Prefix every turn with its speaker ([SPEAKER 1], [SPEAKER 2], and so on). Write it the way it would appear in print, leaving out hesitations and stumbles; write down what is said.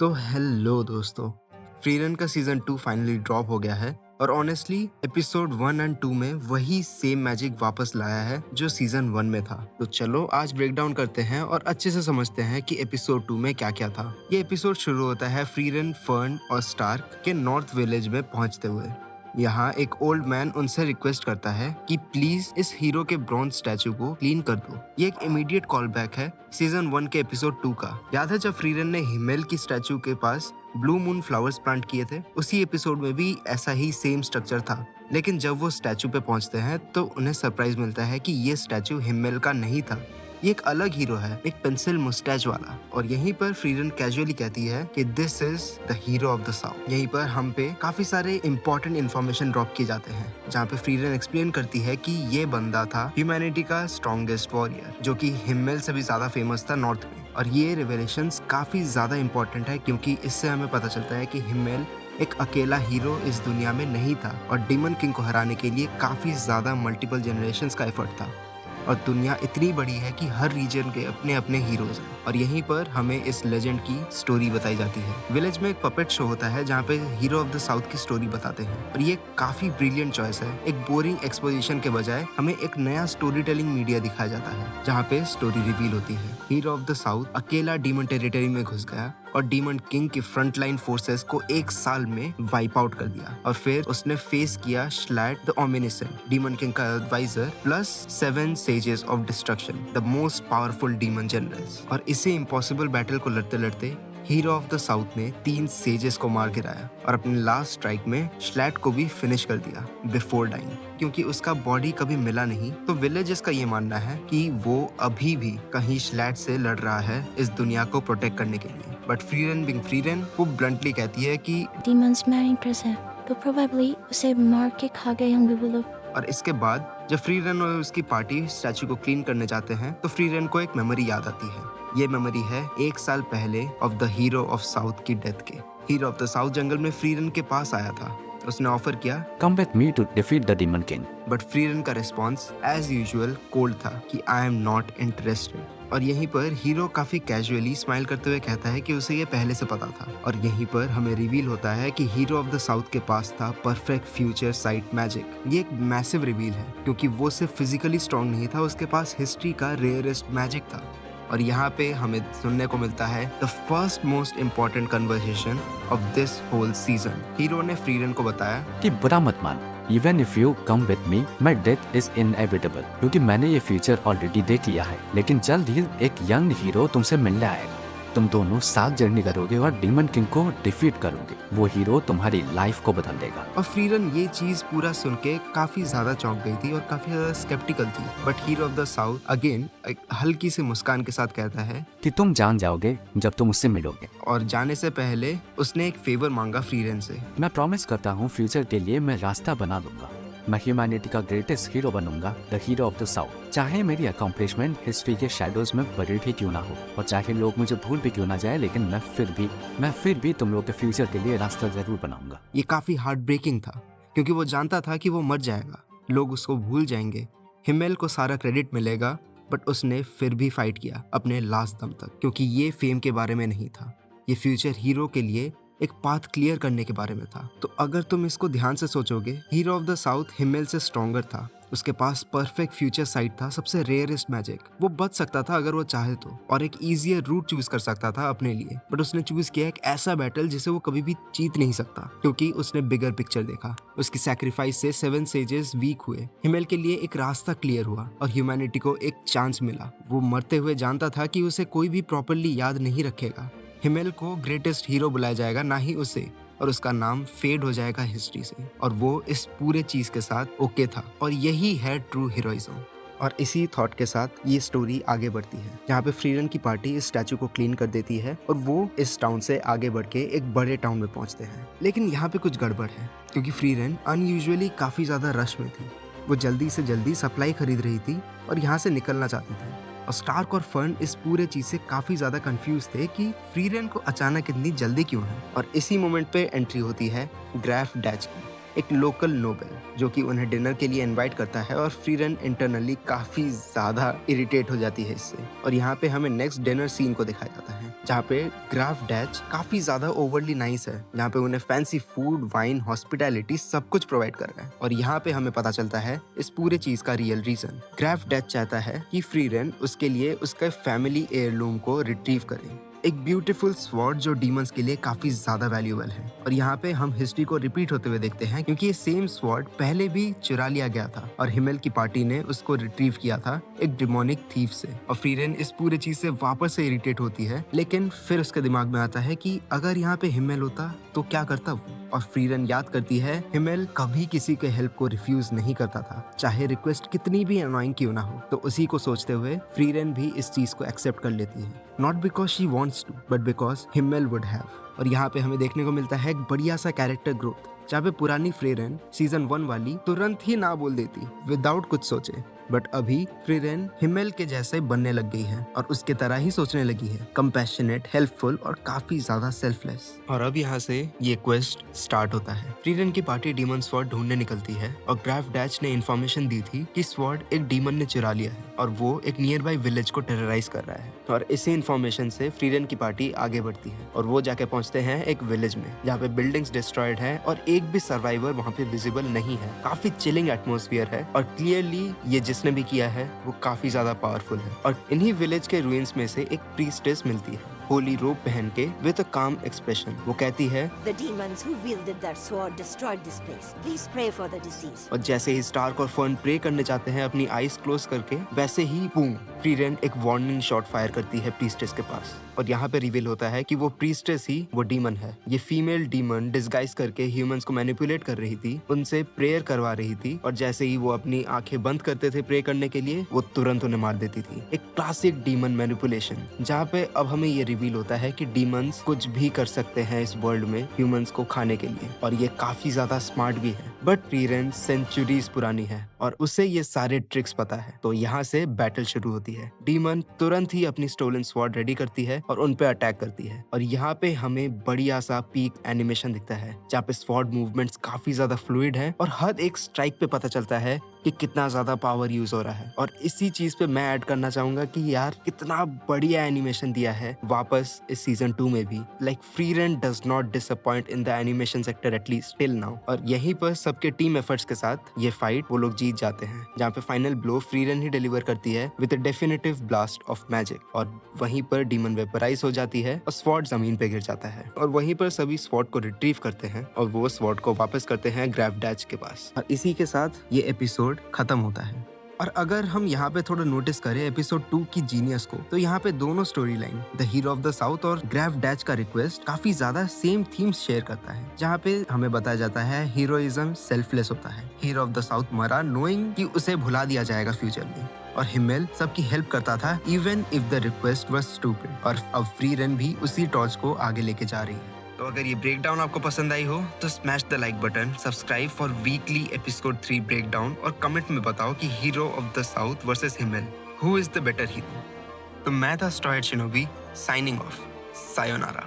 [SPEAKER 1] तो हेलो दोस्तों, फ्रीरन का सीजन 2 फाइनली ड्रॉप हो गया है और ऑनेस्टली एपिसोड 1 एंड 2 में वही सेम मैजिक वापस लाया है जो सीजन 1 में था। तो चलो आज ब्रेक डाउन करते हैं और अच्छे से समझते हैं कि एपिसोड 2 में क्या क्या था। ये एपिसोड शुरू होता है फ्रीरन, फर्न और स्टार्क के नॉर्थ विलेज में पहुंचते हुए। यहाँ एक ओल्ड मैन उनसे रिक्वेस्ट करता है कि प्लीज इस हीरो के ब्रॉन्ज स्टैचू को क्लीन कर दो। ये एक इमीडिएट कॉल बैक है सीजन 1 के एपिसोड 2 का। याद है जब फ्रीरन ने हिमेल की स्टैचू के पास ब्लू मून फ्लावर्स प्लांट किए थे? उसी एपिसोड में भी ऐसा ही सेम स्ट्रक्चर था, लेकिन जब वो स्टैचू पे पहुंचते हैं तो उन्हें सरप्राइज मिलता है कि ये स्टैचू हिमेल का नहीं था। ये एक अलग हीरो है, एक पेंसिल मुस्टैच वाला। और यहीं पर फ्रीरन कैजुअली कहती है कि this is the hero of the south. यहीं पर हम पे काफी सारे इंपॉर्टेंट इन्फॉर्मेशन ड्रॉप किए जाते हैं, जहाँ पे फ्रीरन एक्सप्लेन करती है कि ये बंदा था ह्यूमैनिटी का स्ट्रॉन्गेस्ट वॉरियर, जो कि हिमेल से भी ज्यादा फेमस था नॉर्थ में। और ये रिवेलेशंस काफी ज्यादा इंपॉर्टेंट है क्योंकि इससे हमें पता चलता है कि हिमेल एक अकेला हीरो इस दुनिया में नहीं था और डीमन किंग को हराने के लिए काफी ज्यादा मल्टीपल जनरेशंस का एफर्ट था। और दुनिया इतनी बड़ी है कि हर रीजन के अपने अपने हीरोज हैं। और यहीं पर हमें इस लेजेंड की स्टोरी बताई जाती है। विलेज में एक पपेट शो होता है जहाँ पे हीरो ऑफ द साउथ की स्टोरी बताते हैं और ये काफी ब्रिलियंट चॉइस है। एक बोरिंग एक्सपोजिशन के बजाय हमें एक नया स्टोरी टेलिंग मीडिया दिखाया जाता है जहाँ पे स्टोरी रिवील होती है। हीरो ऑफ द साउथ अकेला डीमन टेरिटरी में घुस गया और डीमन किंग की फ्रंटलाइन फोर्सेस को एक साल में वाइप आउट कर दिया। और फिर उसने फेस किया Schlatt the omniscient, demon king का advisor, plus 7 sages of destruction, the most powerful demon generals. और इसी इम्पॉसिबल बैटल को लड़ते लड़ते हीरो ऑफ द साउथ ने 3 सेजेस को मार गिराया और अपने लास्ट स्ट्राइक में श्लैट को भी फिनिश कर दिया बिफोर डाइंग। क्योंकि उसका बॉडी कभी मिला नहीं, तो विलेजर्स का ये मानना है कि वो अभी भी कहीं श्लैट से लड़ रहा है इस दुनिया को प्रोटेक्ट करने के लिए। बट फ्रीरन बिंग फ्रीरन वो ब्लंटली कहती है कि
[SPEAKER 2] Demons marrying present, तो probably उसे मार के खा गए होंगे वो लोग।
[SPEAKER 1] और इसके बाद जब फ्रीरन और उसकी पार्टी स्टैचू को क्लीन करने जाते हैं तो फ्रीरन को एक मेमोरी याद आती है। ये मेमोरी है 1 साल पहले of the hero of south की डेथ के। हीरो ऑफ द साउथ जंगल में फ्रीरन के पास आया था। उसने ऑफर किया,
[SPEAKER 3] Come with me to defeat the Demon King.
[SPEAKER 1] But Frieren का रिस्पॉन्स एज यूजुअल कोल्ड था कि आई एम नॉट इंटरेस्टेड। और यहीं पर हीरो काफी कैजुअली स्माइल करते हुए कहता है कि उसे ये पहले से पता था। और यहीं पर हमें रिवील होता है कि हीरो ऑफ द साउथ के पास था परफेक्ट फ्यूचर साइट मैजिक। ये एक मैसिव रिवील है क्योंकि वो सिर्फ फिजिकली स्ट्रॉन्ग नहीं था, उसके पास हिस्ट्री का रेयरेस्ट मैजिक था। और यहाँ पे हमें सुनने को मिलता है the first most important conversation of this whole season. Hero ने फ्रीरन को बताया
[SPEAKER 3] कि बुरा मत मान, Even if you come with me, my death is inevitable. क्योंकि मैंने ये फ्यूचर ऑलरेडी देख लिया है, लेकिन जल्द ही एक यंग हीरो तुमसे मिलने आएगा। तुम दोनों साथ जर्नी करोगे और डीमन किंग को डिफीट करोगे। वो हीरो तुम्हारी लाइफ को बदल देगा।
[SPEAKER 1] और फ्रीरन ये चीज पूरा सुन के काफी ज्यादा चौंक गई थी और काफी ज्यादा स्केप्टिकल थी। But hero of the south again एक हल्की सी मुस्कान के साथ कहता है
[SPEAKER 3] कि तुम जान जाओगे जब तुम उससे मिलोगे।
[SPEAKER 1] और जाने से पहले उसने एक फेवर मांगा फ्रीरन से।
[SPEAKER 3] मैं प्रॉमिस करता हूँ फ्यूचर के लिए मैं रास्ता बना दूंगा। मैं ह्यूमैनिटी का ग्रेटेस्ट हीरो बनूंगा, the hero of the south. चाहे मेरी अकॉम्प्लिशमेंट हिस्ट्री के शैडोज में बड़ी ही क्यों ना हो और चाहे लोग मुझे भूल भी क्यों ना जाए, लेकिन मैं फिर भी तुम लोग के फ्यूचर के लिए रास्ता जरूर बनाऊंगा।
[SPEAKER 1] ये काफी हार्ट ब्रेकिंग था क्योंकि वो जानता था कि वो मर जाएगा, लोग उसको भूल जाएंगे, हिमेल को सारा क्रेडिट मिलेगा। बट उसने फिर भी फाइट किया अपने लास्ट दम तक, क्योंकि ये फेम के बारे में नहीं था, ये फ्यूचर हीरो के लिए एक पाथ क्लियर करने के बारे में था। तो अगर तुम इसको ध्यान से सोचोगे, हीरो ऑफ द साउथ हिमेल से स्ट्रॉन्गर था, उसके पास परफेक्ट फ्यूचर साइट था, सबसे रेयरेस्ट मैजिक। वो बच सकता था अगर वो चाहे तो, और एक इजियर रूट चूज कर सकता था अपने लिए। बट उसने चूज किया एक ऐसा बैटल जिसे वो कभी भी जीत नहीं सकता, क्योंकि उसने बिगर पिक्चर देखा। उसकी सैक्रिफाइस से 7 सेजेस वीक हुए, हिमेल के लिए एक रास्ता क्लियर हुआ और ह्यूमैनिटी को एक चांस मिला। वो मरते हुए जानता था कि उसे कोई भी प्रॉपरली याद नहीं रखेगा। हिमेल को ग्रेटेस्ट हीरो बुलाया जाएगा, ना ही उसे, और उसका नाम फेड हो जाएगा हिस्ट्री से। और वो इस पूरे चीज के साथ ओके था, और यही है ट्रू हीरोइज्म। और इसी थॉट के साथ ये स्टोरी आगे बढ़ती है, जहाँ पे फ्रीरन की पार्टी इस स्टैचू को क्लीन कर देती है और वो इस टाउन से आगे बढ़ के एक बड़े टाउन में पहुंचते हैं। लेकिन यहाँ पे कुछ गड़बड़ है, क्योंकि फ्रीरन अनयूजुअली काफी ज्यादा रश में थी। वो जल्दी से जल्दी सप्लाई खरीद रही थी और यहाँ से निकलना चाहती थी। और स्टार्क और फर्न इस पूरे चीज से काफी ज्यादा कंफ्यूज थे कि फ्रीरन को अचानक इतनी जल्दी क्यों है। और इसी मोमेंट पे एंट्री होती है ग्रैफ डैच की। एक लोकल नोबल जो कि उन्हें डिनर के लिए इनवाइट करता है और फ्रीरन इंटरनली काफी ज्यादा इरिटेट हो जाती है इससे। और यहाँ पे हमें नेक्स्ट डिनर सीन को दिखाया जाता है जहाँ पे ग्राफ डैच काफी ज्यादा ओवरली नाइस है, जहाँ पे उन्हें फैंसी फूड, वाइन, हॉस्पिटैलिटी सब कुछ प्रोवाइड कर रहा है। और यहाँ पे हमें पता चलता है इस पूरे चीज का रियल रीजन। ग्राफ डैच चाहता है कि फ्रीरन उसके लिए उसका फैमिली एयरलूम को रिट्रीव करे, एक ब्यूटीफुल स्वॉर्ड जो डीमंस के लिए काफी ज्यादा वैल्यूएबल है। और यहाँ पे हम हिस्ट्री को रिपीट होते हुए देखते हैं क्योंकि ये सेम स्वॉर्ड पहले भी चुरा लिया गया था और हिमेल की पार्टी ने उसको रिट्रीव किया था एक डिमोनिक थीफ से। और फ्रीरन इस पूरे चीज से वापस से इरिटेट होती है, लेकिन फिर उसके दिमाग में आता है कि अगर यहाँ पे हिमेल होता तो क्या करता वो। और फ्रीरन याद करती है हिमेल कभी किसी के हेल्प को रिफ्यूज नहीं करता था, चाहे रिक्वेस्ट कितनी भी अनोइंग क्यों ना हो। तो उसी को सोचते हुए फ्रीरन भी इस चीज को एक्सेप्ट कर लेती है, not because she wants to but because Himmel would have. और यहाँ पे हमें देखने को मिलता है एक बढ़िया सा कैरेक्टर ग्रोथ, जहाँ पे पुरानी फ्रीरन सीजन 1 वाली तुरंत ही ना बोल देती विदाउट कुछ सोचे, बट अभी फ्रीरन हिमेल के जैसे बनने लग गई है और उसके तरह ही सोचने लगी है, कंपैशनेट, हेल्पफुल और काफी ज्यादा सेल्फलेस। और अब यहाँ से ये क्वेस्ट स्टार्ट होता है। फ्रीरन की पार्टी डीमन स्वॉर्ड ढूंढने निकलती है और ग्राफ डैच ने इन्फॉर्मेशन दी थी कि स्वॉर्ड एक डीमन ने चुरा लिया है और वो एक नियर बाई विलेज को टेरराइज कर रहा है। और इसी इन्फॉर्मेशन से फ्रीरन की पार्टी आगे बढ़ती है और वो जाके पहुंचते हैं एक विलेज में जहाँ पे बिल्डिंग्स डिस्ट्रॉयड है और एक भी सर्वाइवर वहाँ पे विजिबल नहीं है। काफी चिलिंग एटमोस्फियर है और क्लियरली ये जिसने भी किया है वो काफी ज्यादा पावरफुल है। और इन्हीं विलेज के रूइंस में से एक प्रीस्टेस मिलती है, होली रोब पहन के विद अ काम एक्सप्रेशन। वो कहती है
[SPEAKER 4] The demons who wielded that sword destroyed this place. Please pray for the deceased.
[SPEAKER 1] और जैसे ही स्टार्क और फर्न प्रे करने जाते हैं अपनी आईज क्लोज करके, वैसे ही बूम फ्रीरन एक वार्निंग शॉट फायर करती है प्रीस्टेस के पास। और यहाँ पे रिवील होता है कि वो प्रीस्टेस ही वो डीमन है। ये फीमेल डीमन डिस्गाइज करके ह्यूमंस को मैनिपुलेट कर रही थी, उनसे प्रेयर करवा रही थी और जैसे ही वो अपनी आंखें बंद करते थे प्रे करने के लिए, वो तुरंत उन्हें मार देती थी। एक क्लासिक डीमन मैनिपुलेशन, जहाँ पे अब हमें ये रिवील होता है कि डीमंस कुछ भी कर सकते हैं इस वर्ल्ड में ह्यूमंस को खाने के लिए, और ये काफी ज्यादा स्मार्ट भी है। बट फ्रीरन सेंचुरीज पुरानी है और उसे ये सारे ट्रिक्स पता है। तो यहाँ से बैटल शुरू होती है। डीमन तुरंत ही अपनी स्टोलन स्वॉर्ड रेडी करती है और उन पे अटैक करती है। और यहाँ पे हमें बढ़िया सा पीक एनिमेशन दिखता है जहाँ पे स्वॉर्ड मूवमेंट्स काफी ज्यादा फ्लूइड है और हर एक स्ट्राइक पे पता चलता है कि कितना ज्यादा पावर यूज हो रहा है। और इसी चीज पे मैं ऐड करना चाहूंगा कि यार कितना बढ़िया एनिमेशन दिया है वापस इस सीजन 2 में भी। Like Frieren does not disappoint in the animation sector at least till now. और यहीं पर सबके टीम एफर्ट्स के साथ ये फाइट वो लोग जीत जाते हैं, जहाँ पे फाइनल ब्लो फ्रीरन ही डिलीवर करती है with a definitive blast of magic. और वहीं पर डीमन वेपराइज हो जाती है और स्वॉर्ड जमीन पे गिर जाता है। और वहीं पर सभी स्वॉर्ड को रिट्रीव करते हैं और वो स्वॉर्ड को वापस करते हैं ग्राफ डैच के पास। और इसी के साथ ये एपिसोड खत्म होता है। और अगर हम यहाँ पे थोड़ा नोटिस करें एपिसोड 2 की जीनियस को, तो यहाँ पे दोनों story line, the hero of the south और ग्राफ डैच का रिक्वेस्ट, काफी ज्यादा सेम थीम्स शेयर करता है। जहाँ पे हमें बताया जाता है हीरोइज्म सेल्फलेस होता है। हीरो ऑफ द साउथ मरा नोइंग कि उसे भुला दिया जाएगा फ्यूचर में, और हिमेल सबकी हेल्प करता था even if the request was stupid. और अब फ्रीरन भी उसी टॉर्च को आगे लेके जा रही है। तो अगर ये ब्रेकडाउन आपको पसंद आई हो तो smash the like button, subscribe for weekly episode 3 breakdown और कमेंट में बताओ कि hero of the south versus Himmel, who is the better hero. तो मैं था Steroid Shinobi, signing off. Sayonara.